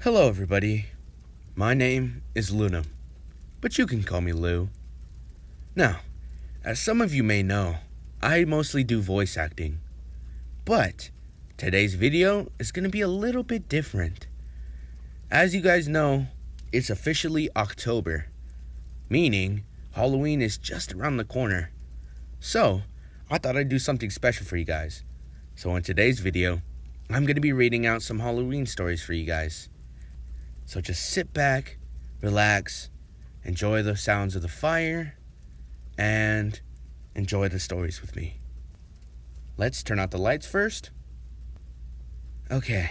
Hello everybody, my name is Leunam, but you can call me Lou. Now, as some of you may know, I mostly do voice acting, but today's video is going to be a little bit different. As you guys know, it's officially October, meaning Halloween is just around the corner. So, I thought I'd do something special for you guys. So in today's video, I'm going to be reading out some Halloween stories for you guys. So just sit back, relax, enjoy the sounds of the fire, and enjoy the stories with me. Let's turn out the lights first. Okay.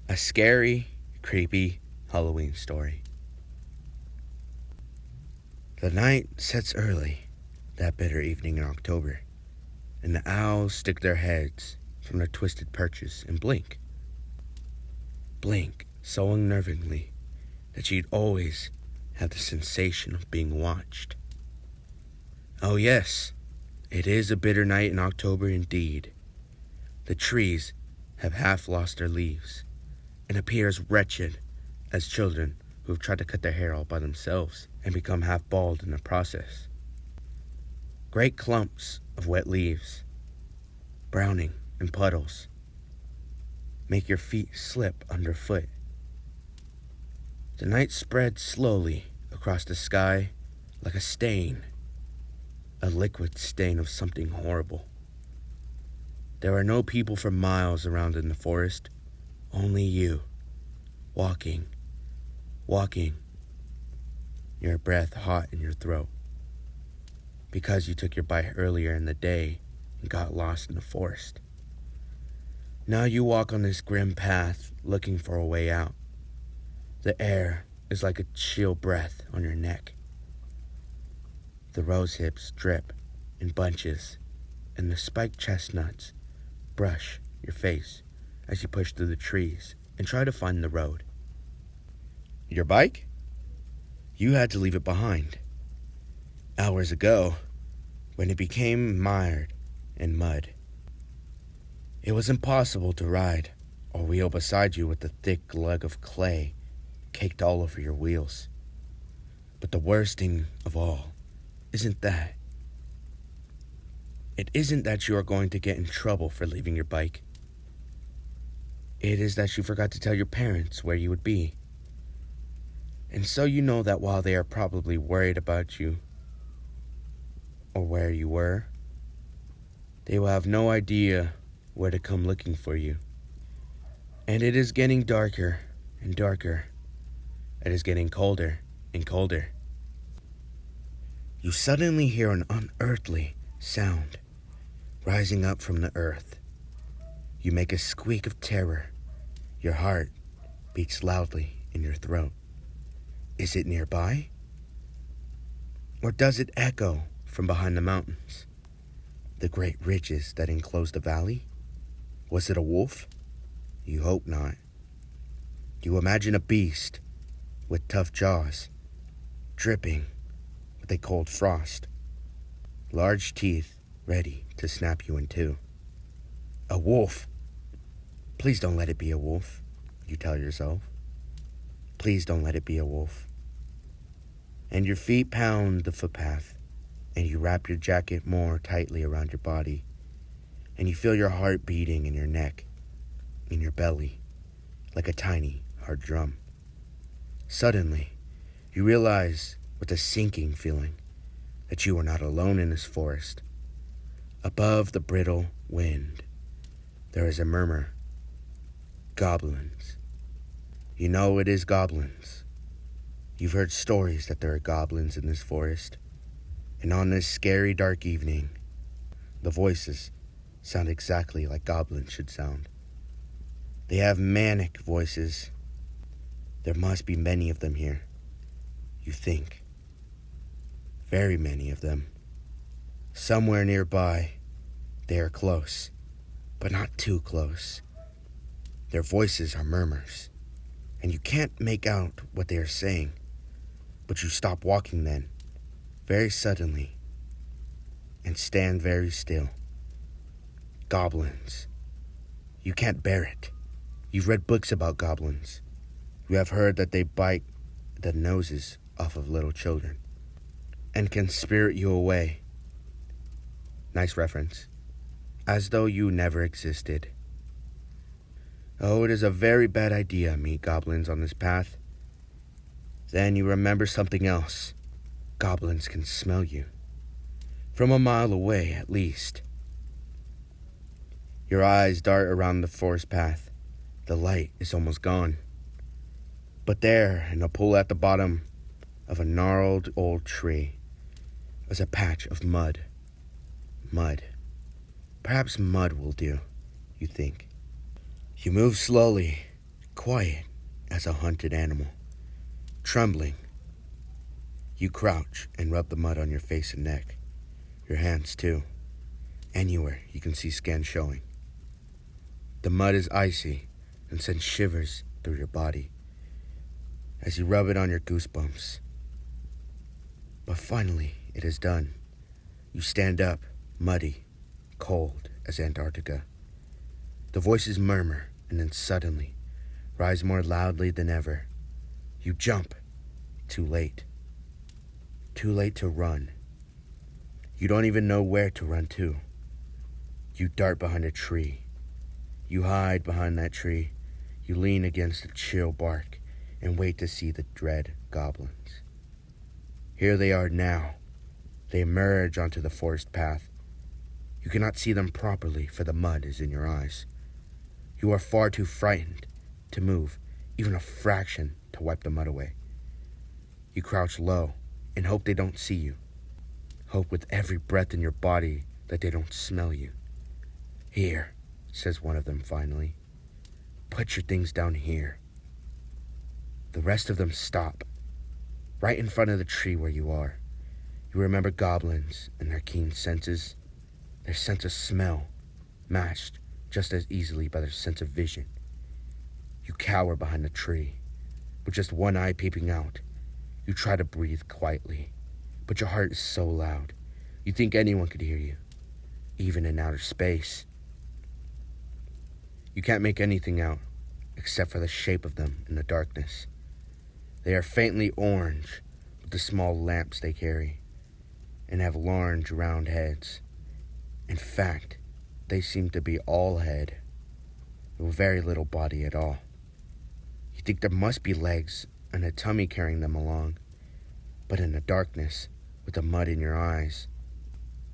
A scary, creepy Halloween story. The night sets early that bitter evening in October, and the owls stick their heads from their twisted perches and blink. Blink so unnervingly that you'd always have the sensation of being watched. Oh yes, it is a bitter night in October indeed. The trees have half lost their leaves and appear as wretched as children who have tried to cut their hair all by themselves and become half bald in the process. Great clumps of wet leaves, browning in puddles, make your feet slip underfoot. The night spreads slowly across the sky like a stain, a liquid stain of something horrible. There are no people for miles around in the forest, only you, walking, your breath hot in your throat, because you took your bite earlier in the day and got lost in the forest. Now you walk on this grim path looking for a way out. The air is like a chill breath on your neck. The rose hips drip in bunches, and the spiked chestnuts brush your face as you push through the trees and try to find the road. Your bike? You had to leave it behind. Hours ago, when it became mired in mud. It was impossible to ride or wheel beside you with the thick lug of clay caked all over your wheels. But the worst thing of all isn't that. It isn't that you are going to get in trouble for leaving your bike. It is that you forgot to tell your parents where you would be. And so you know that while they are probably worried about you or where you were, they will have no idea where to come looking for you. And it is getting darker and darker. It is getting colder and colder. You suddenly hear an unearthly sound rising up from the earth. You make a squeak of terror. Your heart beats loudly in your throat. Is it nearby? Or does it echo from behind the mountains, the great ridges that enclose the valley? Was it a wolf? You hope not. You imagine a beast with tough jaws, dripping with a cold frost, large teeth ready to snap you in two. A wolf! Please don't let it be a wolf, you tell yourself. Please don't let it be a wolf. And your feet pound the footpath, and you wrap your jacket more tightly around your body, and you feel your heart beating in your neck, in your belly, like a tiny, hard drum. Suddenly, you realize with a sinking feeling that you are not alone in this forest. Above the brittle wind, there is a murmur. Goblins. You know it is goblins. You've heard stories that there are goblins in this forest, and on this scary dark evening, the voices sound exactly like goblins should sound. They have manic voices. There must be many of them here, you think. Very many of them. Somewhere nearby, they are close, but not too close. Their voices are murmurs, and you can't make out what they are saying, but you stop walking then, very suddenly, and stand very still. Goblins. You can't bear it. You've read books about goblins. You have heard that they bite the noses off of little children and can spirit you away. Nice reference. As though you never existed. Oh, it is a very bad idea to meet goblins on this path. Then you remember something else. Goblins can smell you. From a mile away, at least. Your eyes dart around the forest path. The light is almost gone. But there, in a pool at the bottom of a gnarled old tree, is a patch of mud. Mud. Perhaps mud will do, you think. You move slowly, quiet as a hunted animal, trembling. You crouch and rub the mud on your face and neck, your hands too. Anywhere you can see skin showing. The mud is icy and sends shivers through your body as you rub it on your goosebumps. But finally, it is done. You stand up, muddy, cold as Antarctica. The voices murmur and then suddenly rise more loudly than ever. You jump. Too late. Too late to run. You don't even know where to run to. You dart behind a tree. You hide behind that tree. You lean against the chill bark and wait to see the dread goblins. Here they are now. They emerge onto the forest path. You cannot see them properly, for the mud is in your eyes. You are far too frightened to move, even a fraction, to wipe the mud away. You crouch low and hope they don't see you. Hope with every breath in your body that they don't smell you. Here, says one of them finally. Put your things down here. The rest of them stop, right in front of the tree where you are. You remember goblins and their keen senses, their sense of smell, matched just as easily by their sense of vision. You cower behind the tree, with just one eye peeping out. You try to breathe quietly, but your heart is so loud, you think anyone could hear you, even in outer space. You can't make anything out, except for the shape of them in the darkness. They are faintly orange, with the small lamps they carry, and have large round heads. In fact, they seem to be all head, with very little body at all. You think there must be legs and a tummy carrying them along, but in the darkness, with the mud in your eyes,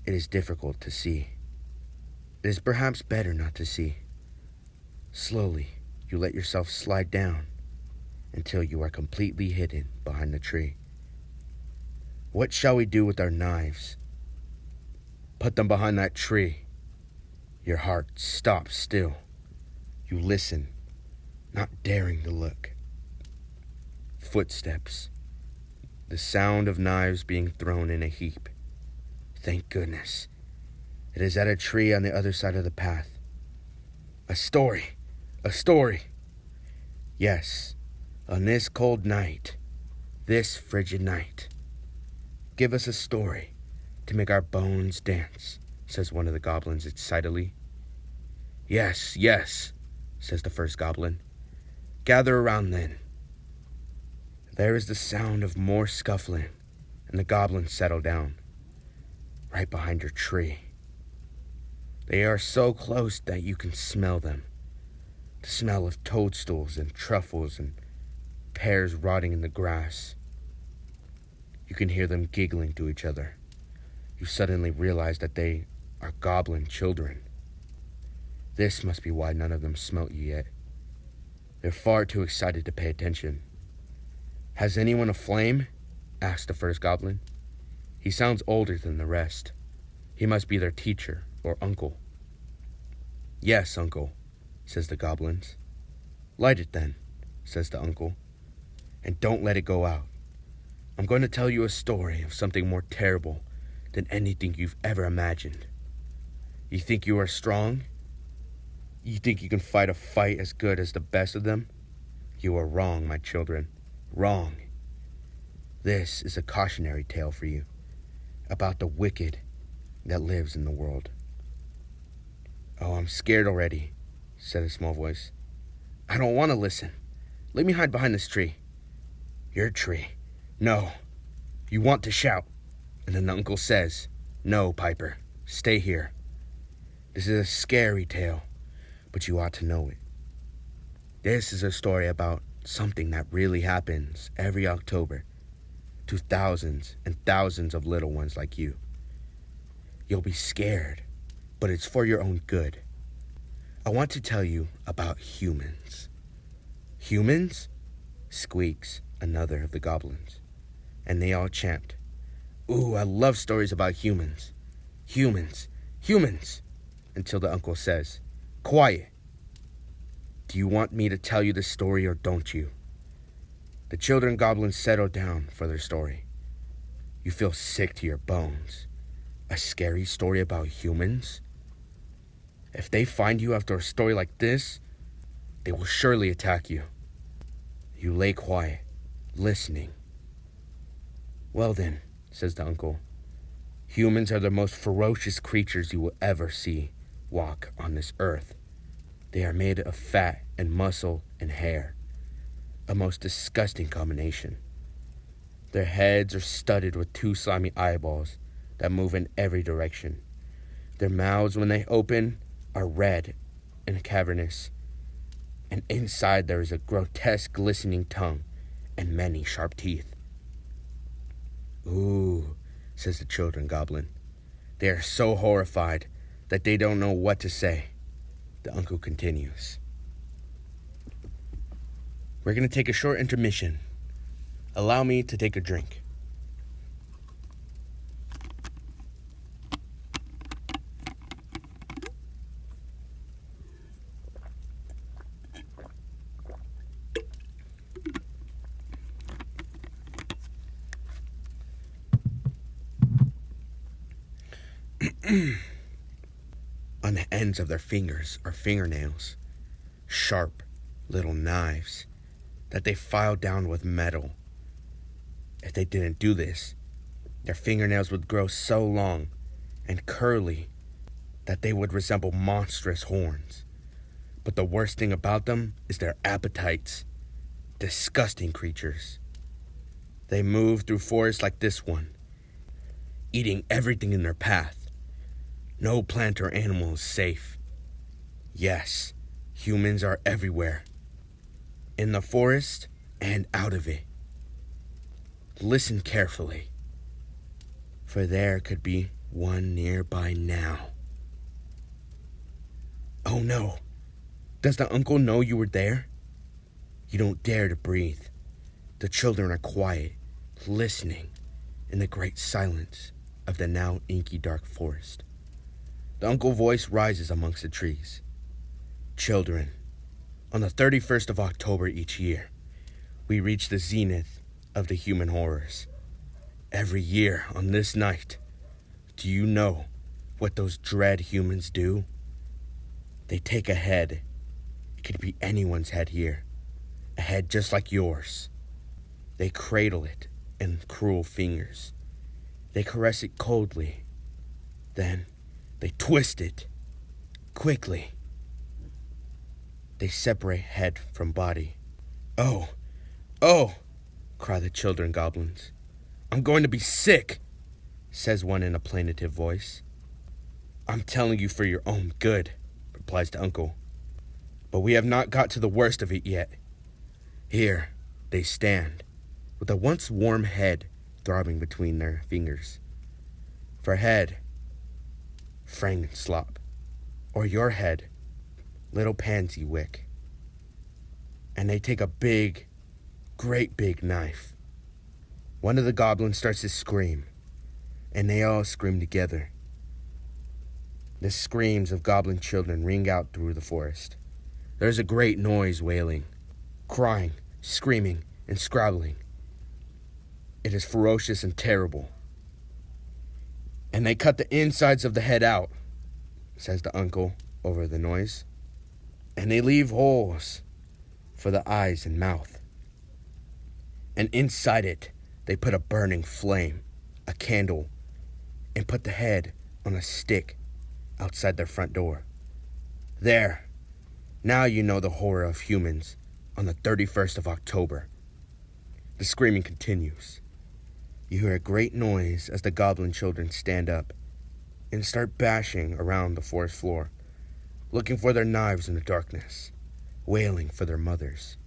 it is difficult to see. It is perhaps better not to see. Slowly, you let yourself slide down until you are completely hidden behind the tree. What shall we do with our knives? Put them behind that tree. Your heart stops still. You listen, not daring to look. Footsteps. The sound of knives being thrown in a heap. Thank goodness. It is at a tree on the other side of the path. A story. A story. Yes, on this cold night, this frigid night. Give us a story to make our bones dance, says one of the goblins excitedly. Yes, yes, says the first goblin. Gather around then. There is the sound of more scuffling, and the goblins settle down, right behind your tree. They are so close that you can smell them. The smell of toadstools and truffles and pears rotting in the grass. You can hear them giggling to each other. You suddenly realize that they are goblin children. This must be why none of them smelt you yet. They're far too excited to pay attention. Has anyone a flame? Asked the first goblin. He sounds older than the rest. He must be their teacher or uncle. Yes, uncle, says the goblins. Light it then, says the uncle, and don't let it go out. I'm going to tell you a story of something more terrible than anything you've ever imagined. You think you are strong? You think you can fight a fight as good as the best of them? You are wrong, my children. Wrong. This is a cautionary tale for you about the wicked that lives in the world. Oh, I'm scared already, said a small voice. I don't want to listen. Let me hide behind this tree. Your tree. No. You want to shout. And then the uncle says, no, Piper. Stay here. This is a scary tale, but you ought to know it. This is a story about something that really happens every October to thousands and thousands of little ones like you. You'll be scared, but it's for your own good. I want to tell you about humans. Humans? Squeaks another of the goblins, and they all chant, ooh, I love stories about humans. Humans, humans, until the uncle says, quiet. Do you want me to tell you the story or don't you? The children goblins settle down for their story. You feel sick to your bones. A scary story about humans? If they find you after a story like this, they will surely attack you. You lay quiet, listening. Well then, says the uncle, humans are the most ferocious creatures you will ever see walk on this earth. They are made of fat and muscle and hair, a most disgusting combination. Their heads are studded with two slimy eyeballs that move in every direction. Their mouths, when they open, are red and cavernous, and inside there is a grotesque glistening tongue and many sharp teeth. Ooh, says the children goblin. They are so horrified that they don't know what to say. The uncle continues. We're going to take a short intermission. Allow me to take a drink. On the ends of their fingers are fingernails, sharp little knives that they file down with metal. If they didn't do this, their fingernails would grow so long and curly that they would resemble monstrous horns. But the worst thing about them is their appetites. Disgusting creatures. They move through forests like this one, eating everything in their path. No plant or animal is safe. Yes, humans are everywhere. In the forest and out of it. Listen carefully, for there could be one nearby now. Oh no, does the uncle know you were there? You don't dare to breathe. The children are quiet, listening in the great silence of the now inky dark forest. The uncle voice rises amongst the trees. Children, on the 31st of October each year, we reach the zenith of the human horrors. Every year on this night, do you know what those dread humans do? They take a head. It could be anyone's head here. A head just like yours. They cradle it in cruel fingers. They caress it coldly. Then they twist it quickly. They separate head from body. Oh, oh, cry the children goblins. I'm going to be sick, says one in a plaintive voice. I'm telling you for your own good, replies the uncle. But we have not got to the worst of it yet. Here they stand, with a once warm head throbbing between their fingers. For head, fragrant slop, or your head, little pansy wick. And they take a big, great big knife. One of the goblins starts to scream, and they all scream together. The screams of goblin children ring out through the forest. There's a great noise, wailing, crying, screaming, and scrabbling. It is ferocious and terrible. And they cut the insides of the head out, says the uncle over the noise. And they leave holes for the eyes and mouth. And inside it, they put a burning flame, a candle, and put the head on a stick outside their front door. There, Now you know the horror of humans on the 31st of October. The screaming continues. You hear a great noise as the goblin children stand up and start bashing around the forest floor, looking for their knives in the darkness, wailing for their mothers.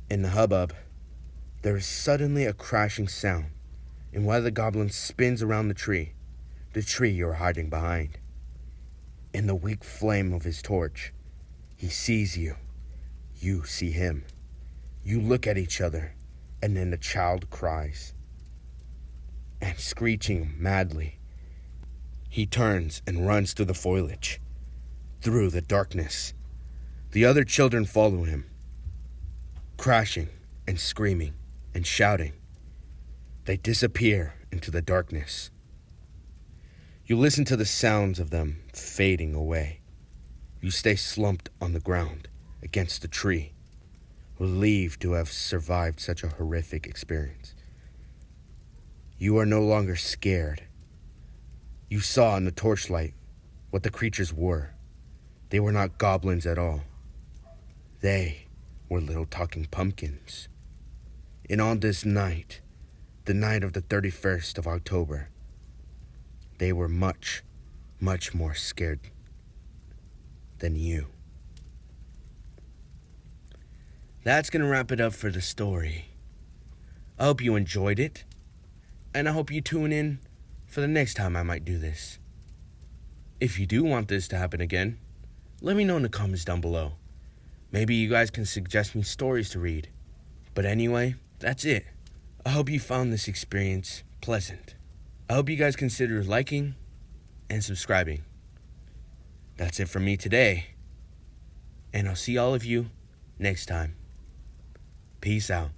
In the hubbub, there is suddenly a crashing sound, and one of the goblins spins around the tree you are hiding behind. In the weak flame of his torch, he sees you. You see him. You look at each other, and then the child cries. And screeching madly, he turns and runs through the foliage, through the darkness. The other children follow him, crashing and screaming and shouting. They disappear into the darkness. You listen to the sounds of them fading away. You stay slumped on the ground against the tree, relieved to have survived such a horrific experience. You are no longer scared. You saw in the torchlight what the creatures were. They were not goblins at all. They were little talking pumpkins. And on this night, the night of the 31st of October, they were much, much more scared than you. That's going to wrap it up for the story. I hope you enjoyed it, and I hope you tune in for the next time I might do this. If you do want this to happen again, let me know in the comments down below. Maybe you guys can suggest me stories to read. But anyway, that's it. I hope you found this experience pleasant. I hope you guys consider liking and subscribing. That's it from me today, and I'll see all of you next time. Peace out.